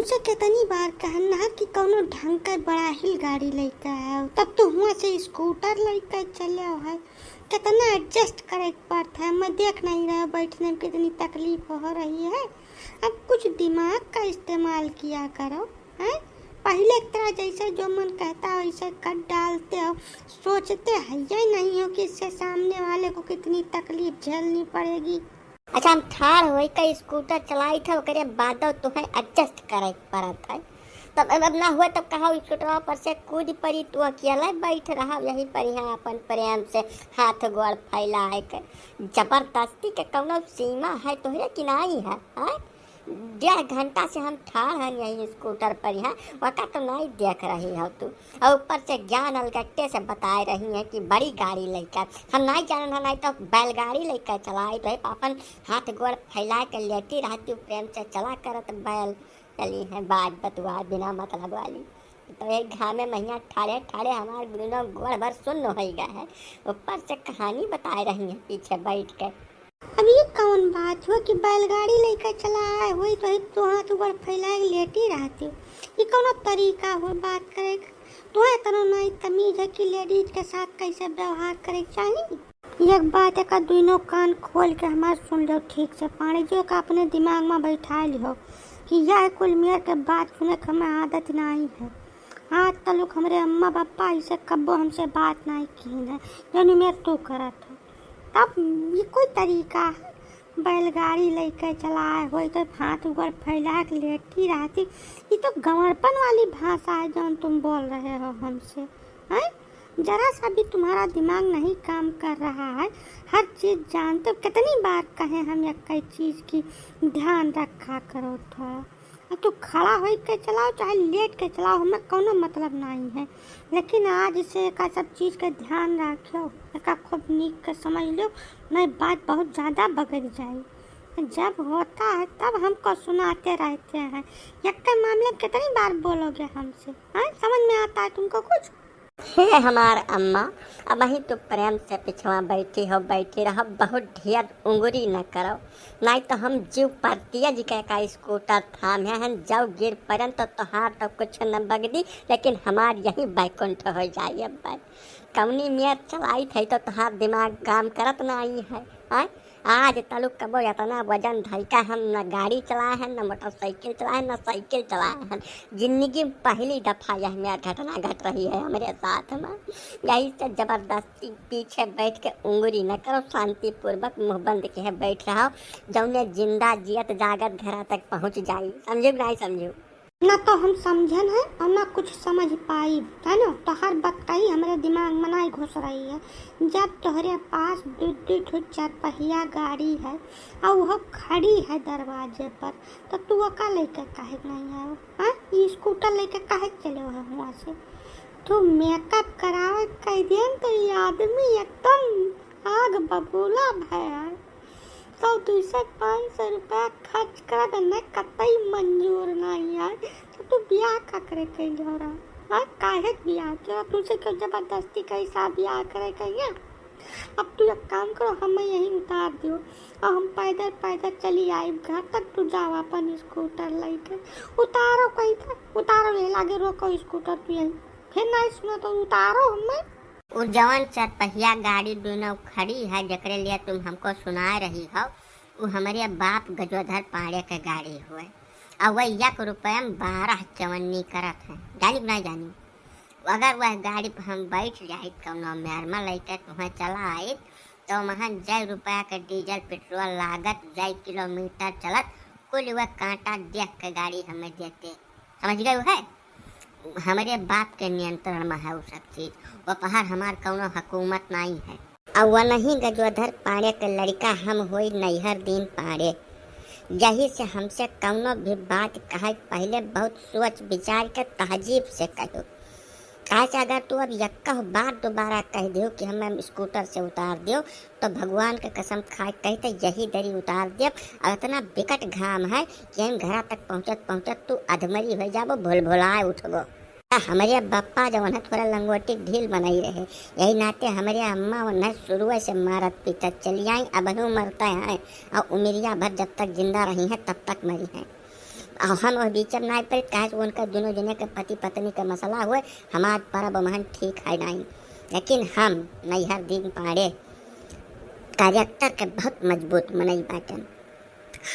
तुझसे कितनी बार कहना कि कौनो ढंग का बड़ा हिल गाड़ी लेकर आओ, तब तो हुआ से स्कूटर लेकर चले है। कितना एडजस्ट करे पड़ता है, मैं देख नहीं रहा बैठने में कितनी तकलीफ हो रही है। अब कुछ दिमाग का इस्तेमाल किया करो है। पहले की तरह जैसे जो मन कहता है वैसे कर डालते हो, सोचते है ये नहीं हो कि इससे सामने वाले को कितनी तकलीफ झेलनी पड़ेगी। अच्छा, हम ठाड़ होई का स्कूटर चलाई था ओकरे बाद तुम्हें एडजस्ट करे पड़त है। तब अब ना हुआ तब कहा स्कूटर पर से कूद पड़ी तो अकेला बैठ रहा यही पर यहाँ अपन प्रेम से हाथ गोड़ फैलाए के। जबरदस्ती के कौनो सीमा है तोहरे कि नहीं है? 1.5 घंटा से हम ठाड़ हैं यही स्कूटर पर यहाँ, वका तो नहीं देख रही हो तू। और ऊपर से ज्ञान अलगट्टे से बता रही है कि बड़ी गाड़ी लेकर हम नहीं जान, नहीं तो बैलगाड़ी लेकर चलाई तो अपन हाथ गोड़ फैला के लेटी रहती प्रेम से चला करत बैल चली है बात बतुआ बिना मतलब वाली। तो एक घाम में महिया ठाड़े ठाड़े हमारे दोनों गोड़ भर सुन्न हो गया है। ऊपर से कहानी बता रही है पीछे बैठ के। अब ये कौन बात हुआ कि बैलगाड़ी लेकर चला आए हुई तो हाथ ऊपर फैला के लेटी रहती हो? ये कौन तरीका हो बात करेगा? तुम्हें इतना नहीं तमीज है कि लेडीज के साथ कैसे व्यवहार करे चाहिए? एक बात है का दोनों कान खोल के हमारे सुन लो ठीक से, पानी जो का अपने दिमाग में बैठा लियो कि यह कुल मेर के बात सुने के हमें आदत नहीं है। आज तक हमारे अम्मा पापा ऐसे कब्बो हमसे बात नहीं की है यानी मेरे तू करा था। तब ये कोई तरीका है? बैलगाड़ी लेकर चलाए हो तो हाथ ऊपर फैला के लेटी रहती, ये तो गंवरपन वाली भाषा है जो तुम बोल रहे हो हमसे हैं। जरा सा भी तुम्हारा दिमाग नहीं काम कर रहा है, हर चीज़ जानते हो। कितनी बार कहें हम एक कई चीज़ की ध्यान रखा करो थोड़ा। तो खड़ा हो के चलाओ चाहे लेट के चलाओ, हमें कोनो मतलब नहीं है, लेकिन आज से का सब चीज़ का ध्यान रखो, का खूब नीक के समझ लो, नहीं बात बहुत ज़्यादा बगड़ जाए। जब होता है तब हमको सुनाते रहते हैं, एक के मामले में कितनी बार बोलोगे हमसे? समझ में आता है तुमको कुछ? हे हमार अम्मा, अब वही तो प्रेम से पिछवा बैठी रहो, बहुत ढेर उंगली न करो, नहीं तो हम जीव परतिया जी का स्कूटर थाम है जाओ गिर पड़न तो तोहार तो कुछ न बगदी, लेकिन हमार यही बैकुंठ हो जाए। अब कवनी में चलाई थी तो तोहार दिमाग काम करत नहीं है। आज तलुक कबो इतना वजन धैका हम न गाड़ी चलाए हैं, न मोटरसाइकिल चलाए, न साइकिल चलाए हैं। जिंदगी में पहली दफ़ा यह मेरा घटना घट रही है हमारे साथ में। यही से जबरदस्ती पीछे बैठ के उंगली न करो, शांतिपूर्वक मुँह बंद के बैठ रहो, जौने जिंदा जियत जागत घर तक पहुँच जाई। समझो नहीं समझो? ना तो हम समझन है और ना कुछ समझ पाई है ना। तो हर बात कही हमारे दिमाग में नहीं घुस रही है। जब तुम्हारे पास दो चारपहिया गाड़ी है और वह खड़ी है दरवाजे पर, तो तू का लेकर काहे नहीं आयो? ये स्कूटर लेकर काहे चले हो वहाँ से? तू मेकअप करावे कह दियन तो ये आदमी एकदम आग बबूला है। 100-200-500 रुपया खर्च कर देना कतई मंजूर नहीं है। तो तू ब्याह का करे कैले हो रहा? काहे ब्याह तेरा तुझसे क्यों जबरदस्ती कैसा ब्याह करे कहिए? अब तू एक काम करो, हमें यहीं उतार दियो और हम पैदल पैदल चली आई घर तक। तू जाओ अपन स्कूटर लेके, उतारो कहीं तक उतारो, ये लागे रोको स्कूटर तू यहीं, फिर नहीं सुनो तो उतारो हमें। वो जवान चारपहिया गाड़ी दोनों खड़ी है जकरे लिए तुम हमको सुना रही हो, वो हमारे बाप गजोधर पाड़े के गाड़ी हुए और वह 1 रुपया में 12 चवन्नी करत है। जानी नहीं जानी? अगर वह गाड़ी पर हम बैठ जाए कौनो मेहरमा लेकर तुम्हें चला आए तो वहाँ 1 रुपया के डीजल पेट्रोल लागत, 1 किलोमीटर चलत, कुल वह कांटा देख के गाड़ी हमें देते। समझ गए? है हमारे बाप के नियंत्रण में है वो सब चीज़, वो पहाड़ हमार कौनो हुकूमत नहीं है। और वह नहीं गजोधर पाड़े के लड़का हम होई नैहर दिन पाड़े, यही से हमसे कौनो भी बात कहे पहले बहुत सोच विचार के तहजीब से कहो। काश अगर तू अब यक्का बार दोबारा कह दो कि हमें स्कूटर से उतार दो तो भगवान के कसम खाए कहते यही दरी उतार दे। और इतना विकट घाम है कि हम घर तक पहुँचत तू अधमरी हो जाबो, भूल भुलाए उठबो। हमारे बप्पा जो है थोड़ा लंगोटी ढील बनाई रहे, यही नाते हमारे अम्मा उन्हें शुरू से मारत पीटत चली आई, अब मरता है और उमरिया भर जब तक जिंदा रही हैं तब तक मरी हैं। और हम और बीच में नहीं पड़े कहे से उनका दोनों जने के पति पत्नी का मसला हुए हमार परब महन ठीक है नहीं। लेकिन हम नैहर दिन पाड़े कैरेक्टर के बहुत मजबूत मनई बाटन।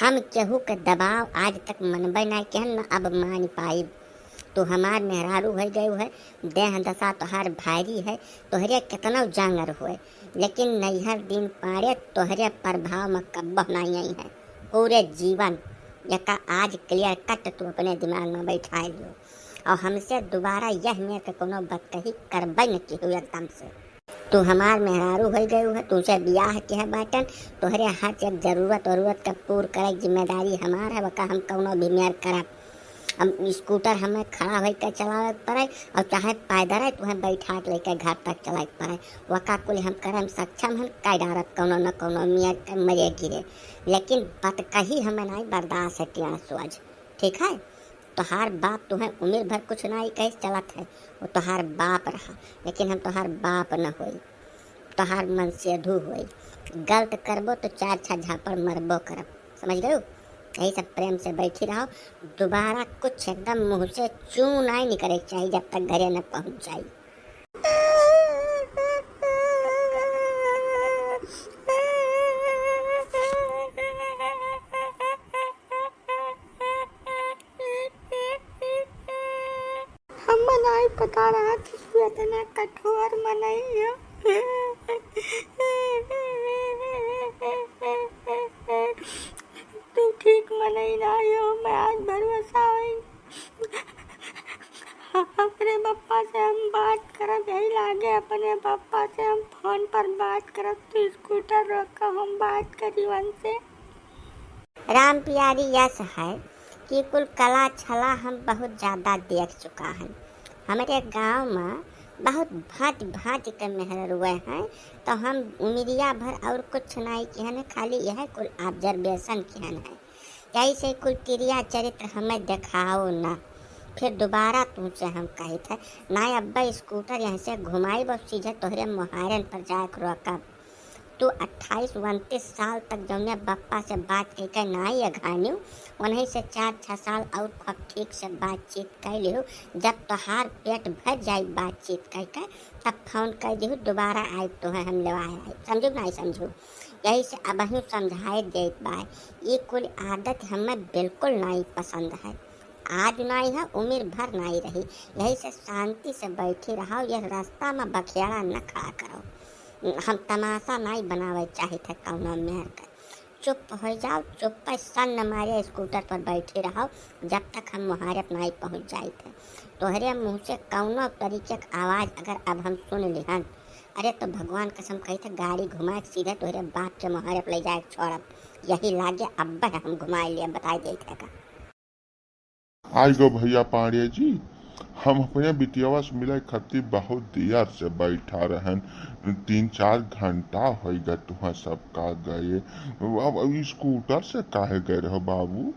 हम केहू के दबाव आज तक मनबे नहीं के न अब मान पाई। तो हमार मेहरारू हो गए है देह दशा तोहार भारी है तोहरे कितना जांगर हुए लेकिन नैहर दिन पाड़े तोहरे प्रभाव में कब्बो नहीं आई है पूरे जीवन। यका आज क्लियर कट तू अपने दिमाग में बैठा लियो और हमसे दोबारा यह में के कोनो बात कही करबे न की हुई एकदम से। तू हमार मेहरारू हो गए है तुझसे ब्याह के है बाटन तोहरे हर एक जरूरत का पूर करे जिम्मेदारी हमार है वका हम कौनो भी मेयर करब। हम स्कूटर हमें खड़ा होकर चलावे पड़े और चाहे पैदल तुम्हें बैठा के लेकर घर तक चलाए पड़े वका कुल हम करम सक्षम हम कई डारत कोनो न कोनो मियाँ मरे गिरे। लेकिन बात कही हमें नहीं बर्दाश्त है टिया सोच ठीक है। तोहार बाप तुम्हें उम्र भर कुछ नहीं कह चलत है वो तोहार बाप रहा लेकिन हम तोहार बाप न होई तोहार मन से अधू होई। गलत करबो तो चार छह झापड़ मरबो करब समझ गए। यही सब प्रेम से बैठी रहो दोबारा कुछ एकदम मुँह से चू नहीं निकले चाहिए जब तक घरे न पहुँच जाए। हम नहीं पता रहा कि तू इतना कठोर मनई है। तू ठीक मनई नहीं हो मैं आज भरोसा हुई अपने पापा से हम बात करब यही लागे अपने पापा से हम फोन पर बात करब तू स्कूटर रोक हम बात करी उनसे। राम प्यारी यश है कि कुल कला छला हम बहुत ज़्यादा देख चुका है। हमारे गांव में बहुत भांति भांति के मेहर हुए हैं तो हम उमिरिया भर और कुछ नहीं किहन खाली यह कुल ऑब्जर्वेशन किहन है। यही से कुल क्रिया चरित्र हमें दिखाओ ना फिर दोबारा तुमसे हम कही थे ना अब्बा स्कूटर यहाँ से घुमाई बस सीधे तोहरे मुहारन पर जाकर रोकब। तू 28-29 साल तक जौने बप्पा से बात करके नहीं अघानी उन्हीं से 4-6 साल और खूब ठीक से बातचीत कर लियो। जब तोहार पेट भर जाए बातचीत करके तब फोन कर दियो दोबारा आए तो है हम लेवाए समझू नहीं समझू। यही से अब हम समझाए देत बा ये कुल आदत हमें बिल्कुल नहीं पसंद है। आज नहीं है उम्र भर नहीं रही। यही से शांति से बैठी रहो यह रास्ता में बखेड़ा न खड़ा करो। हम तमाशा नहीं बनावे चाहते कौनो मेहर का चुप हो जाओ चुप सन न मारे स्कूटर पर बैठे रहो जब तक हम मुहारत नहीं पहुँच जाए थे। तोहरे मुँह से कौनो तरीके का आवाज़ अगर अब हम सुन लिहन अरे तो भगवान कसम कही थे गाड़ी घुमा सीधे तोहरे बाप के मुहारत ले जाए छोड़ब यही लागे अब हम घुमाए लिए बताई दे का। आई गो भैया पांडे जी हम अपने बिटियावा से मिले खातिर बहुत देर से बैठा रहन 3-4 घंटा हो गए तुहा सबका गए। अब स्कूटर से काहे गए रहो बाबू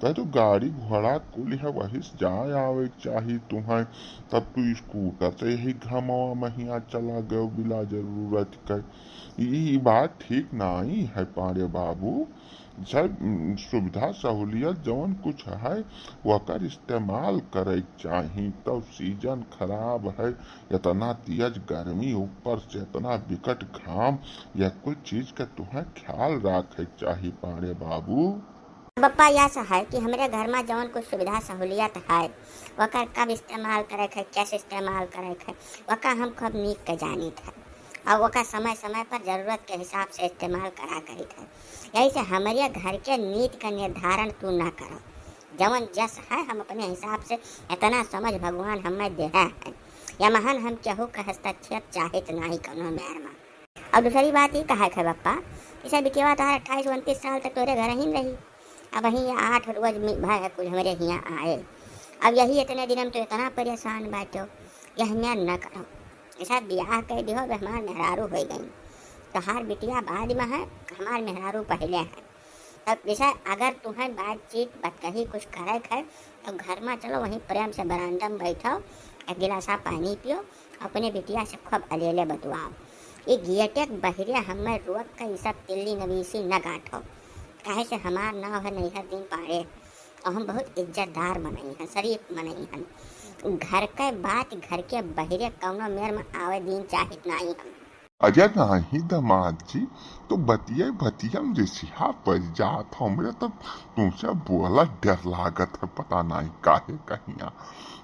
कहे तो गाड़ी घोड़ा कुल है वही से जाए आवे चाहिए तुम्हें तब तू स्कूटर से यही घमावा महिया चला गयो बिला जरूरत के। ये बात ठीक नहीं है पांडे बाबू। सब सुविधा सहूलियत जवन कुछ है वकर इस्तेमाल करे चाहिए। तब सीजन खराब है इतना तेज गर्मी ऊपर से इतना विकट घाम या कुछ चीज का तुम्हें ख्याल रखे चाहिए पांडे बाबू। बप्पा यह है कि हमारे घर में जवन कुछ सुविधा सहूलियत है वकर कब इस्तेमाल करे है कैसे इस्तेमाल करे है वका हम खूब नीक के जानी थे और वका समय समय पर जरूरत के हिसाब से इस्तेमाल करा करी थे। यही से हमारे घर के नीति का निर्धारण तू ना करो जवन जस है हम अपने हिसाब से इतना समझ भगवान हमें दे है या महान हम केहू का हस्तक्षेप चाहत नहीं कनो मेहर में। और दूसरी बात ये कहा है बप्पा इसे बिकेवा तार 28-29 साल तक तोरे घर ही रही अब वहीं 8 रोज भाई है कुछ हमारे यहाँ आए। अब यही इतने दिन हम तो इतना परेशान बैठो यह न करो ऐसा ब्याह कर दियो हमार मेहरारू हो गई तोहार बिटिया बाद में है हमार मेहरारू पहले है। तब जैसा अगर तुम्हें बातचीत कहीं कुछ करे है तो घर में चलो वहीं प्रेम से बरामदा में बैठो एक गिलासा पानी पियो अपने बिटिया से खूब अलेले बतवाओ। ये गियटेक बहरिया हमें रोक कर ये सब तिल्ली नवीसी न गाँठो काहे से हमार नाव है नैहर दिन पाड़े और हम बहुत इज्जतदार मनई हैं, शरीफ मनई हैं। घर के बात घर के बहिरे कौनो मेर में आवे दिन चाहित नहीं हम। अरे नहीं दामाद जी, तो बतिया बतिया में रिसिहा पड़ जात हमरे तो तुमसे बोला डर लागत है, पता नहीं काहे कहिया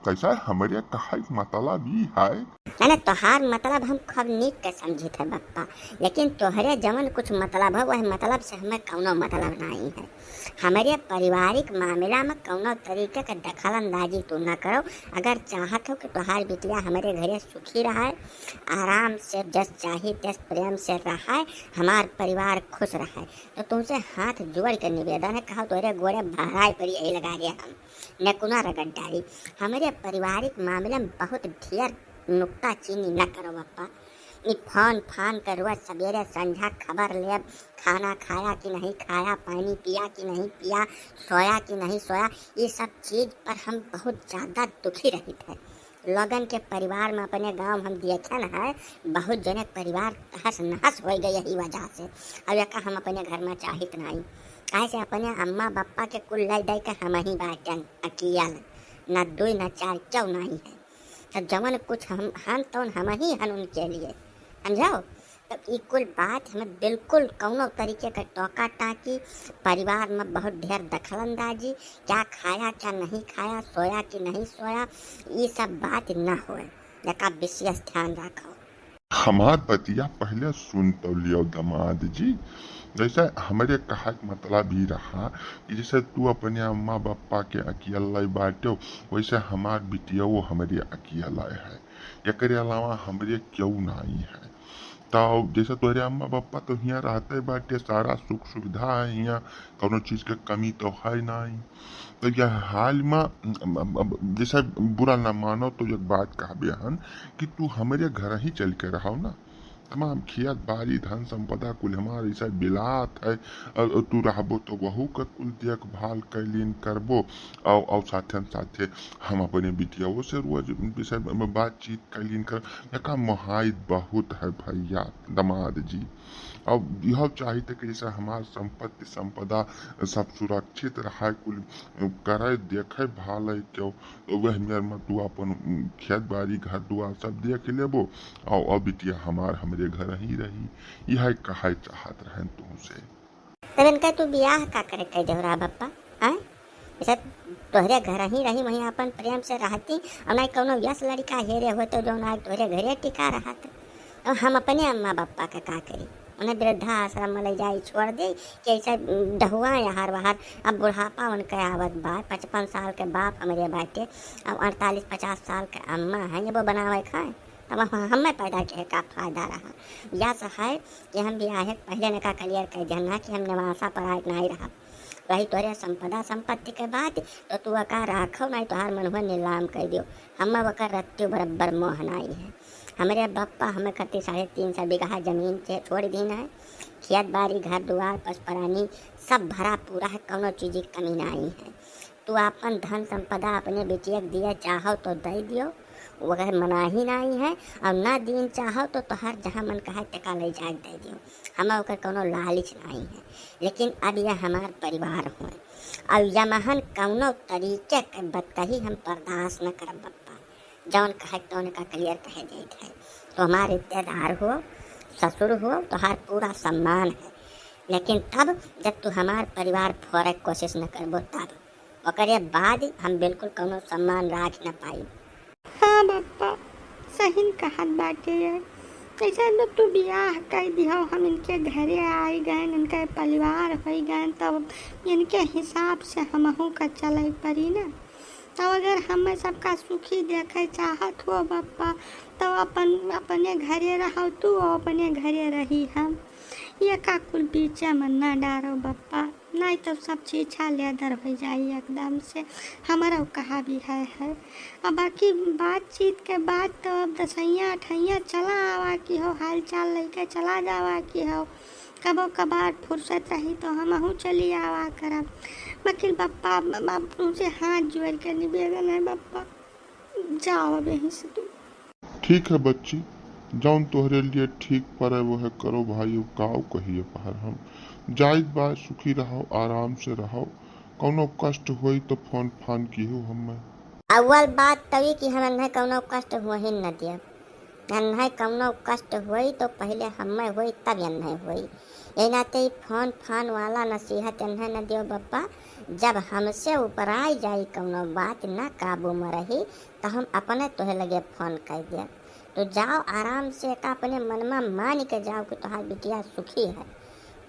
कैसा हमरे कहा मतलब ई है। अरे तोहार मतलब हम खूब नीक के समझित है बप्पा, लेकिन तोहरे जमन कुछ मतलब है वह मतलब से हमें कौनो मतलब नहीं है। हमारे पारिवारिक मामला में कौनो तरीके का दखल अंदाजी तू न करो। अगर चाहत हो कि तोहार बिटिया हमारे घरे सुखी रहे, आराम से जस चाहे तस प्रेम से रहे, हमार परिवार खुश रहे, तो तुमसे हाथ जोड़ कर निवेदन है, कहो तोरे गोड़े भराए पर यही लगा दिया हम नकुना रगड्डारी। हमारे पारिवारिक मामले में बहुत ढेर नुक्ता चीनी न करो बप्पा। ई फोन फान कर रोज सवेरे संझा खबर ले, खाना खाया कि नहीं खाया, पानी पिया कि नहीं पिया, सोया कि नहीं सोया, ये सब चीज़ पर हम बहुत ज़्यादा दुखी रही थे। लोगन के परिवार में अपने गांव हम देखन है, बहुत जने परिवार तहस नहस हो गए यही वजह से। अब यका हम अपने घर में चाहित नहीं, काहे से अपने अम्मा बप्पा के कुल लै दे के हम ही बाटन अकियल, न दुई न चार क्यों नहीं है। तो जमन कुछ हम तो हम ही हन उनके लिए, समझाओ। तो ये कुल बात हमें बिल्कुल कौनो तरीके का टोका टाकी, परिवार में बहुत ढेर दखल अंदाजी, क्या खाया क्या नहीं खाया, सोया कि नहीं सोया, ये सब बात न होए, इसका विशेष ध्यान रखो। हमार बतिया पहले सुन तो लियो दामाद जी। जैसे हमारे कहा मतलब ही रहा कि जैसे तू अपने अम्मा बापा के अकेला बाटे, वैसे हमार बिटिया वो हमारे अकेला है, एकरे अलावा हमारे क्यों नहीं है। तो जैसे तोरे अम्मा पापा तो यहाँ रहते बाटे, सारा सुख सुविधा है यहाँ, कोनो चीज के कमी तो है नहीं। तो यह हाल में जैसे बुरा ना मानो तो एक बात कहबे हन कि तू हमारे घर ही चल के रहो ना, तमाम खेत बाड़ी धन संपदा कुल हमारे ऐसा बिलात है, और तू रहबो तो वहू का कुल देखभाल कैलिन करबो, और साथे साथे हम अपने बिटियाओं से रोज विषय में बातचीत कैलिन कर। यका मुहायद बहुत है भैया दामाद जी। अब यह चाहिए कि जैसे हमार संपत्ति संपदा सब सुरक्षित रहे, कुल करे देखे भाले क्यों, तो वह मेर में तू अपन खेत बाड़ी घर दुआर सब देख लेबो, और बिटिया हमार हमरे घर ही रही। यह कहे चाहत रहन तुमसे। तब इनका तू ब्याह का करे कह देवरा बप्पा, हैं ऐसा तोहरे घर ही रही, वहीं अपन प्रेम से रहती, और नहीं कौनो यस लड़का हेरे हो तो जो ना तोहरे घरे टिका रहा। तो हम अपने अम्मा बप्पा का का करी, उन्हें वृद्धा आश्रम में ले जाई छोड़ दे कि ऐसा डहुआ यहाँ बाहर। अब बुढ़ापा उनके आवत बा, 55 साल के बाप हमारे बाटे, अब 48-50 साल के अम्मा हैं, ये वो बनावे खाए, तब हमें पैदा के का फायदा रहा। या है कि हम ब्याह पहले ने का क्लियर कर देना कि हम नवासा पर नहीं रहा, रही तोरे संपदा संपत्ति के बाद तो तू अका राखो, नहीं तो हर मन हुआ नीलाम कर दियो। हम वकर रत्ती बराबर मोह नहीं है। हमारे बप्पा हमें कति 350 बीघा जमीन से छोड़ दी है, खेत बाड़ी घर दुआर पशुपरानी सब भरा पूरा है, कौनो चीज़ की कमी नहीं है। तू अपन धन संपदा अपने बेटिया दिया चाहो तो दे दियो, वगैरह मना ही नहीं है, और ना दिन चाहो तो तोहर जहाँ मन कहा टका ले जाए दे दियो, हमें ओकर कोनो लालच नहीं है। लेकिन अब यह हमार परिवार हुए, और यमहन कौनो तरीके के बदकही हम बर्दाश्त न करब बप्पा, जौन कहे तो का क्लियर कहे देते है। तो हमारे रिश्तेदार हो, ससुर हो, तो हर पूरा सम्मान है, लेकिन तब जब तू हमार परिवार फोड़े कोशिश न करबो, तब ओकरे बाद हम बिल्कुल कोनो सम्मान राख न पाई। हाँ बप्पा सही कहत बाटे है। ऐसा तो तू ब्याह कर दिहो, हम इनके घरे आई गए, इनके परिवार हो गए, तब इनके हिसाब से हमहू का चले पड़ी ना। तब अगर हमें सबका सुखी देखे चाहत हो बप्पा, तो अपने घरे रहो तू, अपने घरे रही हम। ये का कुल बीचे में न डारो बप्पा, नहीं तो सब चीज़ा लेदर हो जाए एकदम से। हमारा कहा भी है। अब बाकी बातचीत के बाद तो अब 10-8 चला आवा की हो, हाल चाल लेके चला जावा की हो, कबो कभार फुर्सत रही तो हमहू चली आवा करब। वकील बप्पा अब तुमसे हाथ जोड़ के निवेदन है बप्पा, जाओ अब यहीं से तू। ठीक है बच्ची, जौन तोहरे लिए ठीक पड़े वो है करो भाई, काव कहिए बाहर हम जायद बात, सुखी रहो, आराम से रहो, कौनो कष्ट हुई तो फोन फान की हूँ हमें। अव्वल बात तभी कि हम नहीं कौनो कष्ट हुई न दिया, नहीं कौनो कष्ट हुई तो पहले हमें हुई तब नहीं हुई। यही नाते ही फोन फान वाला नसीहत नहीं न दियो बप्पा। जब हमसे ऊपर आई जाई कौनो बात ना काबू में रही तो हम अपने तोहे लगे फोन कर दिया। तो जाओ आराम से का अपने मन में मान के जाओ कि तुम्हारी बिटिया सुखी है।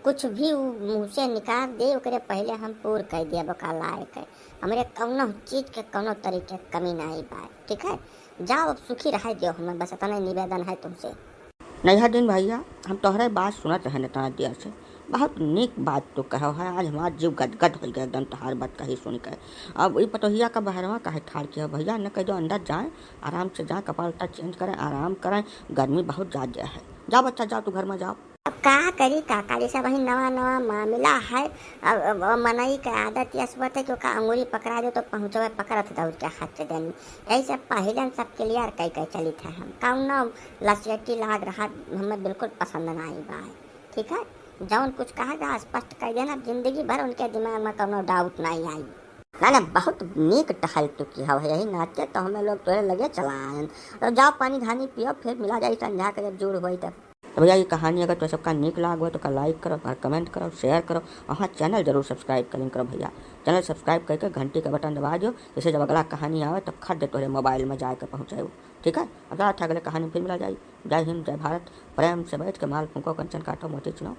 कुछ भी मुँह से निकाल दे ओकरे पहले हम पूर कर दिया बका लायक है। हमारे कौनो चीज के कौनो तरीके कमी नहीं पाए। ठीक है, जाओ अब सुखी रह दियो, हमें बस इतना निवेदन है तुमसे। नहीं दिन भैया, हम तोहरे बात सुनत रहे तना दिया से, बहुत नीक बात तो कहो है। आज हमारा जीव गदगद हो गया एकदम तोहार बात कही सुन के। अब वही पतोहिया का बहरवा काहे ठाड़ किया भैया, न कह जो अंदर जाए, आराम से जाए, कपड़ा उपड़ा चेंज करें, आराम करें, गर्मी बहुत ज़्यादा है। जाओ बच्चा जाओ, तू घर में जाओ। अब का करी काका, जैसा वही नवा नवा मामला है। अब मनई के आदत यह बात है कि ओका अंगूरी पकड़ा दे तो पहुँचवे पकड़त दौड़ के हाथ से देनी। ऐसे पहले सब क्लियर कह के चली था हम कौनो लसियटी लाग रहा हमें बिल्कुल पसंद ना आई बा। ठीक है, जौन कुछ कहा जा स्पष्ट कर देना, जिंदगी भर उनके दिमाग में कौनो डाउट नहीं आई। ना बहुत नीक टहल तो की हवा, यही नाते तो हमें लोग तोरे लगे चला आए। तो जाओ पानी धानी पियो, फिर मिला जाए संध्या के जब जुड़ हुई तब। तो भैया ये कहानी अगर तो सबका नीक लाग हो तो लाइक करो और कमेंट करो, शेयर करो, और हाँ चैनल जरूर सब्सक्राइब करो भैया। चैनल सब्सक्राइब करके घंटी का बटन दबा दो, जैसे जब अगला कहानी आवे तो खट तोहरे मोबाइल में जाकर पहुँचाए। ठीक है, अब अगले कहानी फिर मिला जाए। जय हिंद, जय भारत। प्रेम से बैठ के माल फूको, कंचन काटो, मोती चुनाओ।